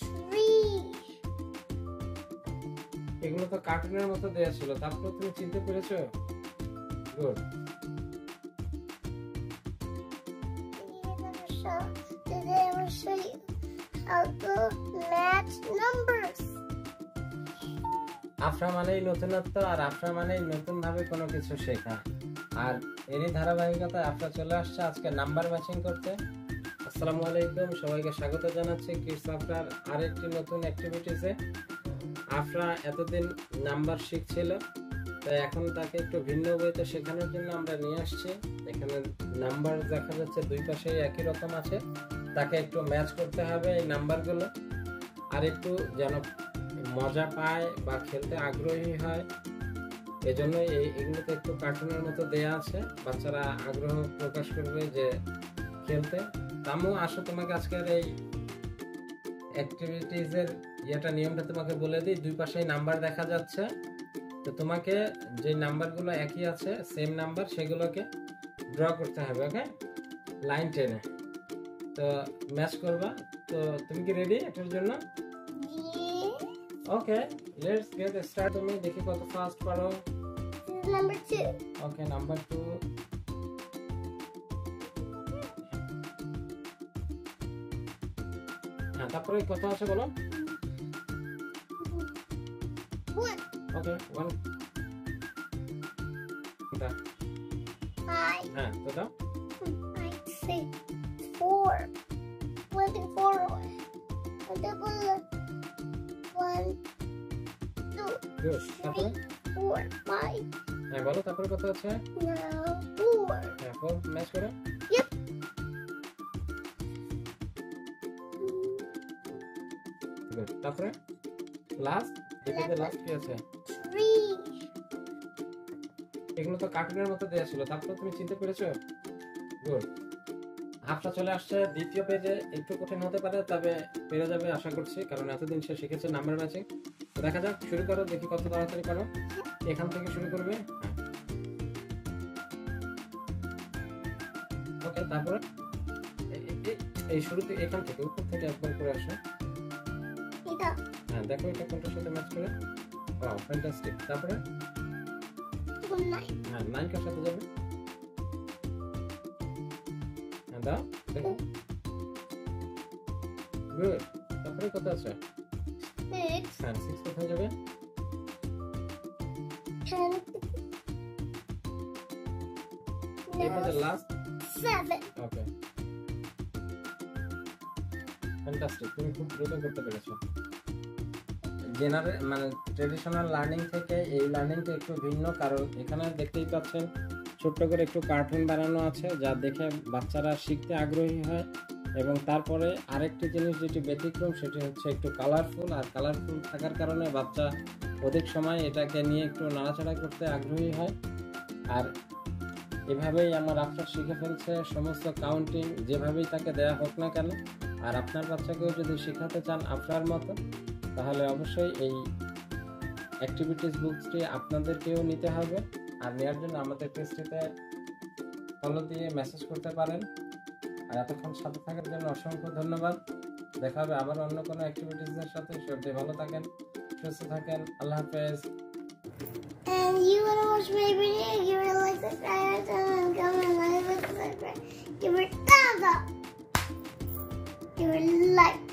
tree. এগুলো তো কার্টুনের মতো দেয়া ছিল, তারপর তুমি চিনতে পেরেছো? Good. Today I will show you how to match numbers. Afra মানেই নতুনত্ব, আর আফরা মানেই নতুন ভাবে কোনো কিছু শেখা। আর এরই ধারাবাহিকতায় আফরা চলে আসছে আজকে নাম্বার ম্যাচিং করতে। আসসালামু আলাইকুম, সবাইকে স্বাগত জানাচ্ছি কিডস আফরার আরেকটি নতুন অ্যাক্টিভিটিসে। আফরা এতদিন নাম্বার শিখছিল, তাই এখন তাকে একটু ভিন্ন ওয়েতে শেখানোর জন্য আমরা নিয়ে আসছি। এখানে নাম্বার দেখা যাচ্ছে দুই পাশেই একই রকম আছে, তাকে একটু ম্যাচ করতে হবে এই নাম্বারগুলো, আর একটু যেন মজা পায় বা খেলতে আগ্রহী হয়। এজন্য এগুলোতে একটু কার্টুনের মতো দেয়া আছে, বাচ্চারা আগ্রহ প্রকাশ করবে যে খেলতে। তামু আসো, তোমাকে আজকের এই অ্যাক্টিভিটিজের নিয়মটা তোমাকে বলে দিই। দুই পাশেই নাম্বার দেখা যাচ্ছে, তো তোমাকে যে নাম্বারগুলো একই আছে সেম নাম্বার, সেগুলোকে ড্র করতে হবে। ওকে, লাইন টেনে তো ম্যাচ করবা। তো তুমি কি রেডি এটার জন্য? ওকে, লেটস গেট স্টার্ট। তুমি দেখি কত ফাস্ট পারো। Number 2. ওকে, নাম্বার 2। হ্যাঁ, তারপরে কত আছে বলো? 1. ওকে, 1। 5. হ্যাঁ, তো দাও। I say 4. 24. A double 1, 2, good. তারপরে 4, 5. হ্যাঁ বলো, তারপরে কত আছে? Now 4. হ্যাঁ, 4 ম্যাচ করো। Yep. গুড। তারপরে লাস্ট, দেখো লাস্ট কি আছে? 3. এগুলো তো কার্টুনের মতো দেয়া ছিল, তারপর তুমি চিনতে পেরেছো? গুড। আফরা চলে আসছে দ্বিতীয় পেজে। একটু কঠিন হতে পারে, তবে পেরে যাবে আশা করছি, কারণ এতদিন সে শিখেছে নাম্বার ম্যাচিং। তো দেখা যাক, শুরু করো, দেখি কত তাড়াতাড়ি পারো। এখান থেকে শুরু করবে। ওকে, তারপরে এই শুরুতে এখান থেকে উপর থেকে একবার করে আসো। এটা হ্যাঁ, দেখো এটা কোনটার সাথে ম্যাচ করে। Wow, fantastic. তারপরে 9. হ্যাঁ, 9 কার সাথে যাবে? হ্যাঁ, দাও দেখো। গুড। তারপরে কত আছে? 6. হ্যাঁ, 6 কোথায় যাবে? 10. এরপরে লাস্ট 7. ওকে, ফ্যান্টাস্টিক, তুমি খুব দ্রুত করতে পেরেছো। মানে ট্রেডিশনাল লার্নিং থেকে এই লার্নিংটা একটু ভিন্ন, কারণ এখানে দেখতেই পাচ্ছেন ছোট্ট করে একটু কার্টুন বানানো আছে, যা দেখে বাচ্চারা শিখতে আগ্রহী হয়। এবং তারপরে আরেকটি জিনিস যেটি ব্যতিক্রম, সেটি হচ্ছে একটু কালারফুল, আর কালারফুল থাকার কারণে বাচ্চা অধিক সময় এটাকে নিয়ে একটু নাড়াচাড়া করতে আগ্রহী হয়। আর এভাবেই আমার আফরা শিখে ফেলছে সমস্ত কাউন্টিং, যেভাবেই তাকে দেয়া হোক না কেন। আর আপনার বাচ্চাকেও যদি শেখাতে চান আফরার মতো, তাহলে অবশ্যই এই অ্যাক্টিভিটিস বুকসটি আপনাদেরকেও নিতে হবে। আর নেওয়ার জন্য আমাদের পেজটিতে ফলো দিয়ে মেসেজ করতে পারেন। আর এতক্ষণ সাথে থাকার জন্য অসংখ্য ধন্যবাদ। দেখা হবে আবার অন্য কোনো অ্যাক্টিভিটিসের সাথে। সবাই ভালো থাকেন, সুস্থ থাকেন। আল্লাহ হাফেজ। And you wanna watch my video? Give it a like, subscribe, and comment, like, subscribe. Give it a thumbs up. Give it a like.